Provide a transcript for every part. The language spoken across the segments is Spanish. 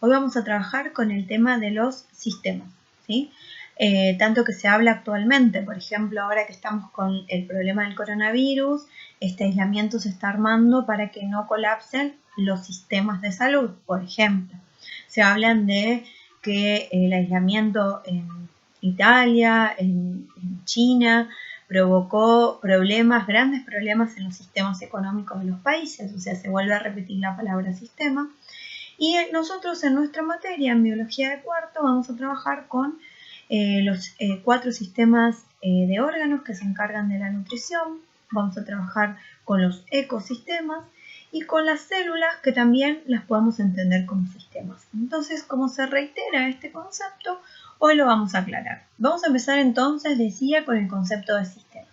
Hoy vamos a trabajar con el tema de los sistemas, ¿sí? Tanto que se habla actualmente, por ejemplo, ahora que estamos con el problema del coronavirus, este aislamiento se está armando para que no colapsen los sistemas de salud, por ejemplo. Se hablan de que el aislamiento en Italia, en China, provocó grandes problemas en los sistemas económicos de los países, o sea, se vuelve a repetir la palabra sistema. Y nosotros en nuestra materia, en biología de cuarto, vamos a trabajar con los 4 sistemas de órganos que se encargan de la nutrición, vamos a trabajar con los ecosistemas y con las células, que también las podemos entender como sistemas. Entonces, como se reitera este concepto, hoy lo vamos a aclarar. Vamos a empezar entonces, decía, con el concepto de sistema.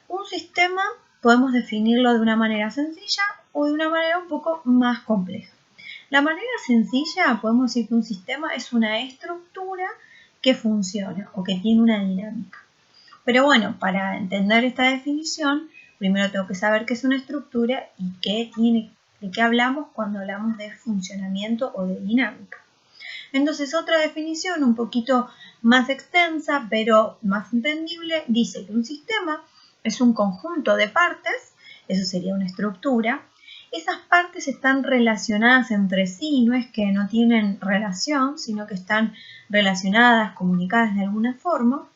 Un sistema podemos definirlo de una manera sencilla o de una manera un poco más compleja. La manera sencilla, podemos decir que un sistema es una estructura que funciona o que tiene una dinámica. Pero bueno, para entender esta definición, primero tengo que saber qué es una estructura y de qué hablamos cuando hablamos de funcionamiento o de dinámica. Entonces, otra definición un poquito más extensa, pero más entendible, dice que un sistema es un conjunto de partes, eso sería una estructura. Esas partes están relacionadas entre sí, no es que no tienen relación, sino que están relacionadas, comunicadas de alguna forma.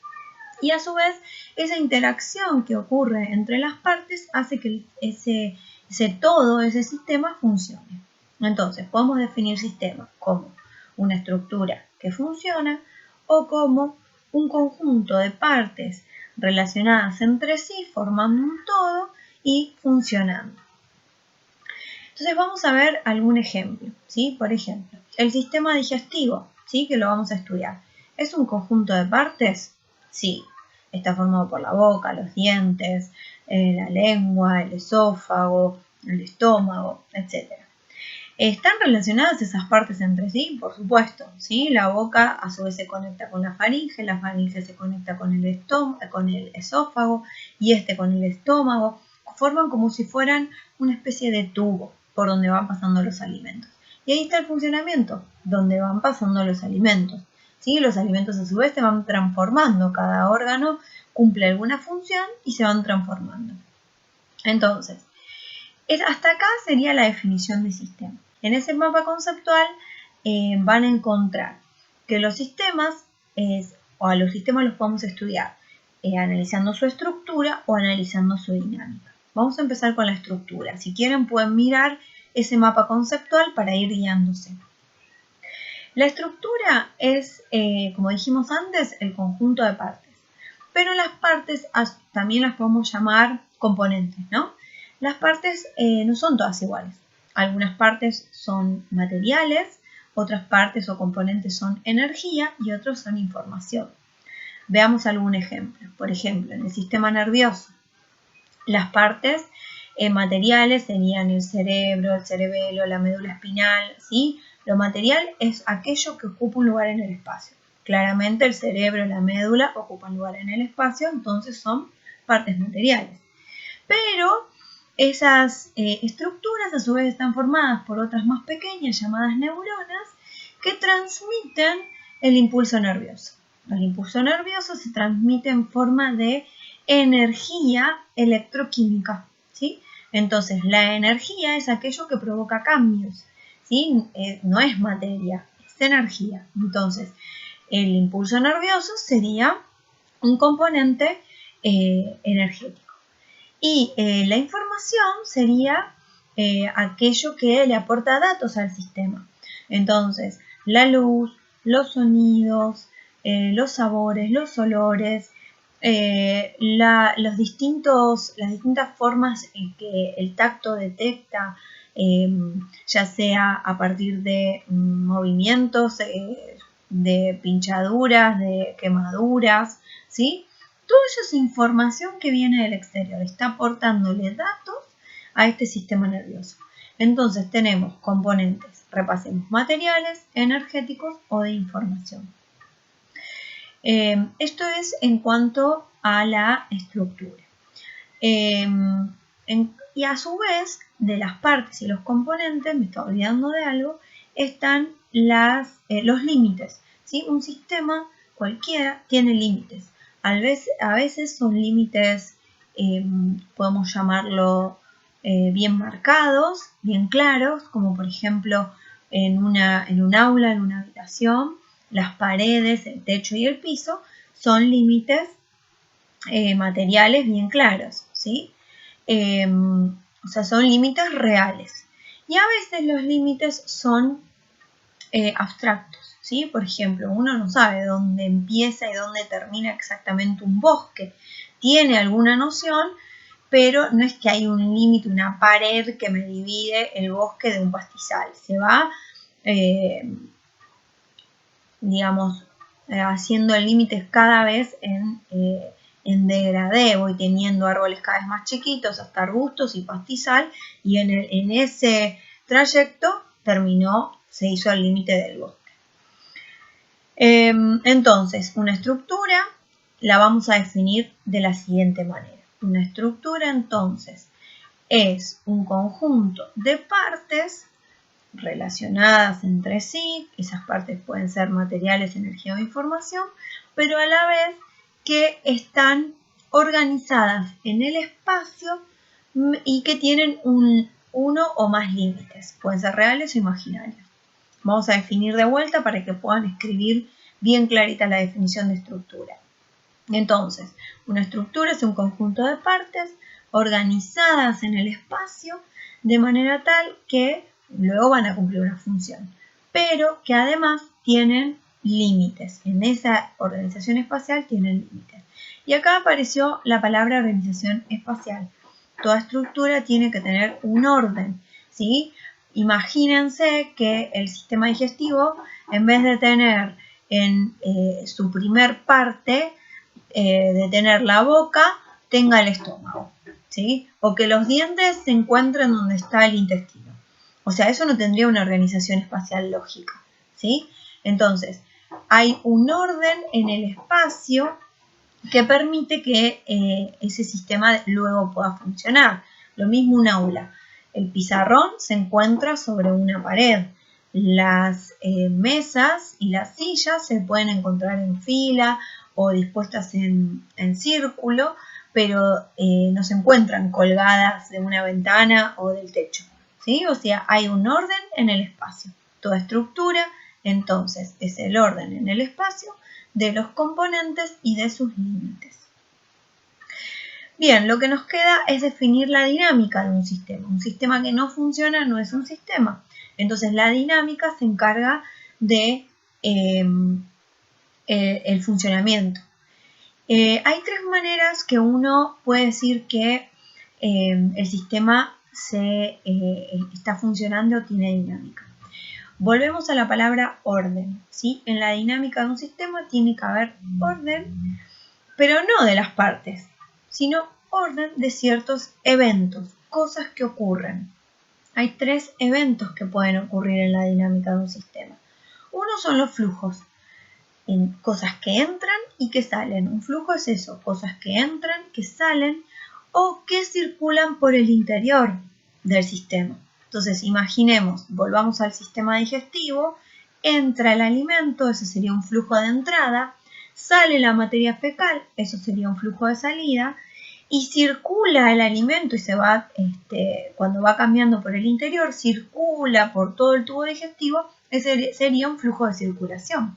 Y a su vez, esa interacción que ocurre entre las partes hace que ese sistema funcione. Entonces, podemos definir sistema como una estructura que funciona o como un conjunto de partes relacionadas entre sí, formando un todo y funcionando. Entonces vamos a ver algún ejemplo, ¿sí? Por ejemplo, el sistema digestivo, ¿sí? Que lo vamos a estudiar. ¿Es un conjunto de partes? Sí. Está formado por la boca, los dientes, la lengua, el esófago, el estómago, etc. ¿Están relacionadas esas partes entre sí? Por supuesto, ¿sí? La boca a su vez se conecta con la faringe se conecta con el esófago y con el estómago. Forman como si fueran una especie de tubo por donde van pasando los alimentos. Y ahí está el funcionamiento, donde van pasando los alimentos. ¿Sí? Los alimentos a su vez se van transformando, cada órgano cumple alguna función y se van transformando. Entonces, hasta acá sería la definición de sistema. En ese mapa conceptual van a encontrar que los sistemas, a los sistemas los podemos estudiar analizando su estructura o analizando su dinámica. Vamos a empezar con la estructura. Si quieren pueden mirar ese mapa conceptual para ir guiándose. La estructura es, como dijimos antes, el conjunto de partes. Pero las partes también las podemos llamar componentes, ¿no? Las partes no son todas iguales. Algunas partes son materiales, otras partes o componentes son energía y otros son información. Veamos algún ejemplo. Por ejemplo, en el sistema nervioso, las partes materiales serían el cerebro, el cerebelo, la médula espinal, ¿sí? Lo material es aquello que ocupa un lugar en el espacio. Claramente el cerebro y la médula ocupan lugar en el espacio, entonces son partes materiales. Pero esas estructuras a su vez están formadas por otras más pequeñas llamadas neuronas que transmiten el impulso nervioso. El impulso nervioso se transmite en forma de energía electroquímica, ¿sí? Entonces la energía es aquello que provoca cambios, ¿sí? No es materia, es energía. Entonces el impulso nervioso sería un componente energético. Y la información sería aquello que le aporta datos al sistema. Entonces, la luz, los sonidos, los sabores, los olores, las distintas formas en que el tacto detecta, ya sea a partir de movimientos, de pinchaduras, de quemaduras, ¿sí? Todo eso es información que viene del exterior, está aportándole datos a este sistema nervioso. Entonces tenemos componentes, repasemos, materiales, energéticos o de información. Esto es en cuanto a la estructura. Y a su vez, de las partes y los componentes, me estoy olvidando de algo, están los límites, ¿sí? Un sistema cualquiera tiene límites. A veces son límites, podemos llamarlo bien marcados, bien claros, como por ejemplo en un aula, en una habitación, las paredes, el techo y el piso son límites materiales bien claros, ¿sí? O sea, son límites reales. Y a veces los límites son abstractos, ¿sí? Por ejemplo, uno no sabe dónde empieza y dónde termina exactamente un bosque. Tiene alguna noción, pero no es que hay un límite, una pared que me divide el bosque de un pastizal. Se va, digamos, haciendo límites cada vez en degradé. Voy teniendo árboles cada vez más chiquitos, hasta arbustos y pastizal, y en ese trayecto se hizo el límite del bosque. Entonces, una estructura la vamos a definir de la siguiente manera. Una estructura, entonces, es un conjunto de partes relacionadas entre sí. Esas partes pueden ser materiales, energía o información, pero a la vez que están organizadas en el espacio y que tienen uno o más límites. Pueden ser reales o imaginarios. Vamos a definir de vuelta para que puedan escribir bien clarita la definición de estructura. Entonces, una estructura es un conjunto de partes organizadas en el espacio de manera tal que luego van a cumplir una función, pero que además tienen límites. En esa organización espacial tienen límites. Y acá apareció la palabra organización espacial. Toda estructura tiene que tener un orden, ¿sí? Imagínense que el sistema digestivo, en vez de tener en su primer parte, de tener la boca, tenga el estómago, ¿sí? O que los dientes se encuentren donde está el intestino. O sea, eso no tendría una organización espacial lógica, ¿sí? Entonces, hay un orden en el espacio que permite que ese sistema luego pueda funcionar. Lo mismo un aula. El pizarrón se encuentra sobre una pared. Las mesas y las sillas se pueden encontrar en fila o dispuestas en círculo, pero no se encuentran colgadas de una ventana o del techo, ¿sí? O sea, hay un orden en el espacio. Toda estructura, entonces, es el orden en el espacio de los componentes y de sus límites. Bien, lo que nos queda es definir la dinámica de un sistema. Un sistema que no funciona no es un sistema. Entonces, la dinámica se encarga de el funcionamiento. Hay tres maneras que uno puede decir que el sistema está funcionando o tiene dinámica. Volvemos a la palabra orden, ¿sí? En la dinámica de un sistema tiene que haber orden, pero no de las partes, sino orden de ciertos eventos, cosas que ocurren. Hay tres eventos que pueden ocurrir en la dinámica de un sistema. Uno son los flujos, cosas que entran y que salen. Un flujo es eso, cosas que entran, que salen o que circulan por el interior del sistema. Entonces, imaginemos, volvamos al sistema digestivo, entra el alimento, ese sería un flujo de entrada, sale la materia fecal, eso sería un flujo de salida, y circula el alimento y se va, cuando va cambiando por el interior, circula por todo el tubo digestivo, ese sería un flujo de circulación.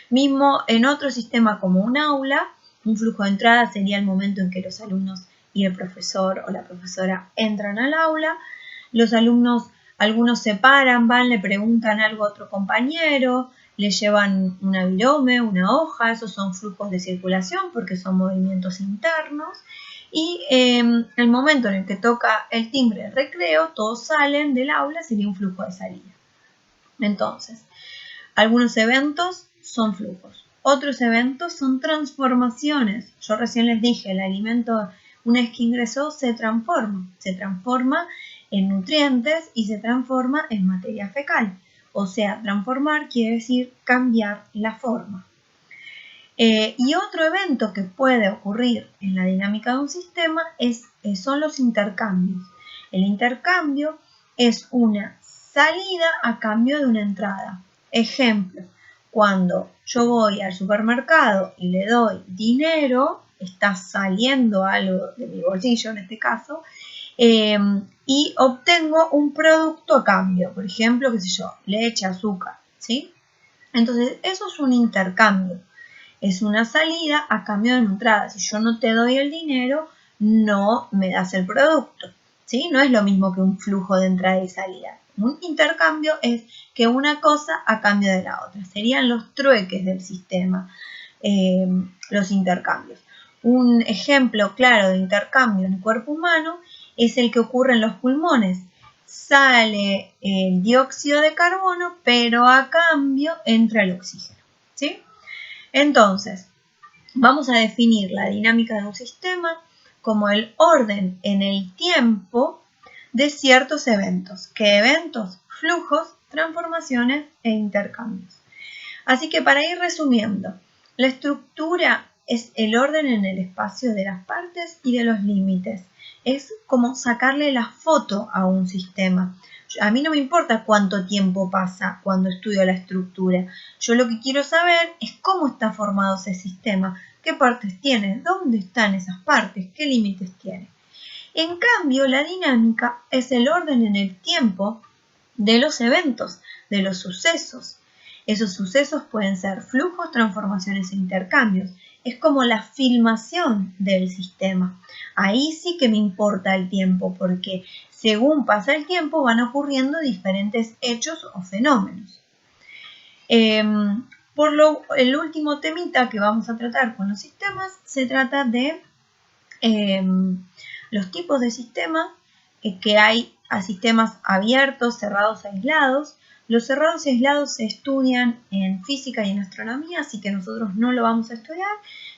Mismo en otro sistema como un aula, un flujo de entrada sería el momento en que los alumnos y el profesor o la profesora entran al aula. Los alumnos, algunos se paran, van, le preguntan algo a otro compañero, le llevan una virome, una hoja, esos son flujos de circulación porque son movimientos internos. Y el momento en el que toca el timbre del recreo, todos salen del aula, sería un flujo de salida. Entonces, algunos eventos son flujos, otros eventos son transformaciones. Yo recién les dije, el alimento, una vez que ingresó, se transforma en nutrientes y se transforma en materia fecal. O sea, transformar quiere decir cambiar la forma. Y otro evento que puede ocurrir en la dinámica de un sistema son los intercambios. El intercambio es una salida a cambio de una entrada. Ejemplo, cuando yo voy al supermercado y le doy dinero, está saliendo algo de mi bolsillo en este caso, y obtengo un producto a cambio, por ejemplo, qué sé yo, leche, azúcar, ¿sí? Entonces, eso es un intercambio, es una salida a cambio de una entrada. Si yo no te doy el dinero, no me das el producto, ¿sí? No es lo mismo que un flujo de entrada y salida. Un intercambio es que una cosa a cambio de la otra. Serían los trueques del sistema, los intercambios. Un ejemplo claro de intercambio en el cuerpo humano es el que ocurre en los pulmones. Sale el dióxido de carbono, pero a cambio entra el oxígeno, ¿sí? Entonces, vamos a definir la dinámica de un sistema como el orden en el tiempo de ciertos eventos. ¿Qué eventos? Flujos, transformaciones e intercambios. Así que para ir resumiendo, la estructura es el orden en el espacio de las partes y de los límites. Es como sacarle la foto a un sistema. A mí no me importa cuánto tiempo pasa cuando estudio la estructura. Yo lo que quiero saber es cómo está formado ese sistema, qué partes tiene, dónde están esas partes, qué límites tiene. En cambio, la dinámica es el orden en el tiempo de los eventos, de los sucesos. Esos sucesos pueden ser flujos, transformaciones e intercambios. Es como la filmación del sistema. Ahí sí que me importa el tiempo, porque según pasa el tiempo van ocurriendo diferentes hechos o fenómenos. El último temita que vamos a tratar con los sistemas se trata de los tipos de sistemas, que hay a sistemas abiertos, cerrados, aislados. Los cerrados y aislados se estudian en física y en astronomía, así que nosotros no lo vamos a estudiar.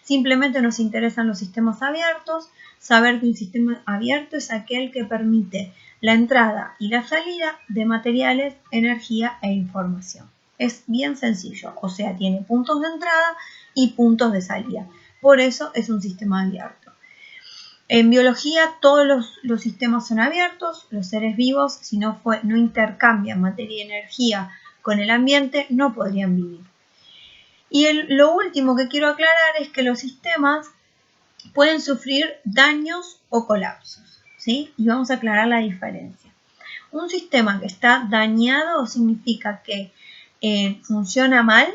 Simplemente nos interesan los sistemas abiertos. Saber que un sistema abierto es aquel que permite la entrada y la salida de materiales, energía e información. Es bien sencillo, o sea, tiene puntos de entrada y puntos de salida. Por eso es un sistema abierto. En biología todos los sistemas son abiertos. Los seres vivos, si no intercambian materia y energía con el ambiente, no podrían vivir. Y lo último que quiero aclarar es que los sistemas pueden sufrir daños o colapsos, ¿sí? Y vamos a aclarar la diferencia. Un sistema que está dañado significa que funciona mal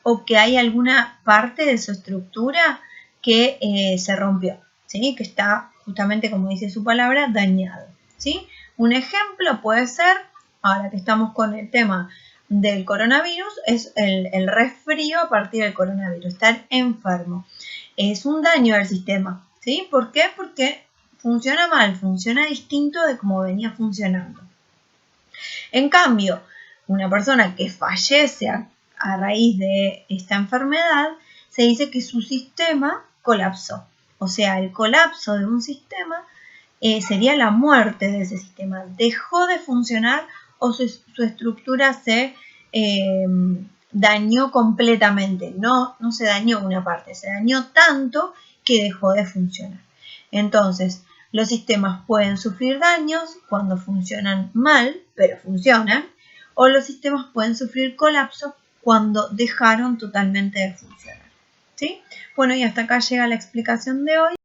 o que hay alguna parte de su estructura que se rompió, ¿sí? Que está justamente, como dice su palabra, dañado, ¿sí? Un ejemplo puede ser, ahora que estamos con el tema del coronavirus, es el resfrío a partir del coronavirus, estar enfermo. Es un daño al sistema, ¿sí? ¿Por qué? Porque funciona mal, funciona distinto de cómo venía funcionando. En cambio, una persona que fallece a raíz de esta enfermedad, se dice que su sistema colapsó. O sea, el colapso de un sistema sería la muerte de ese sistema. Dejó de funcionar o su estructura se dañó completamente. No se dañó una parte, se dañó tanto que dejó de funcionar. Entonces, los sistemas pueden sufrir daños cuando funcionan mal, pero funcionan, o los sistemas pueden sufrir colapso cuando dejaron totalmente de funcionar, ¿sí? Bueno, y hasta acá llega la explicación de hoy.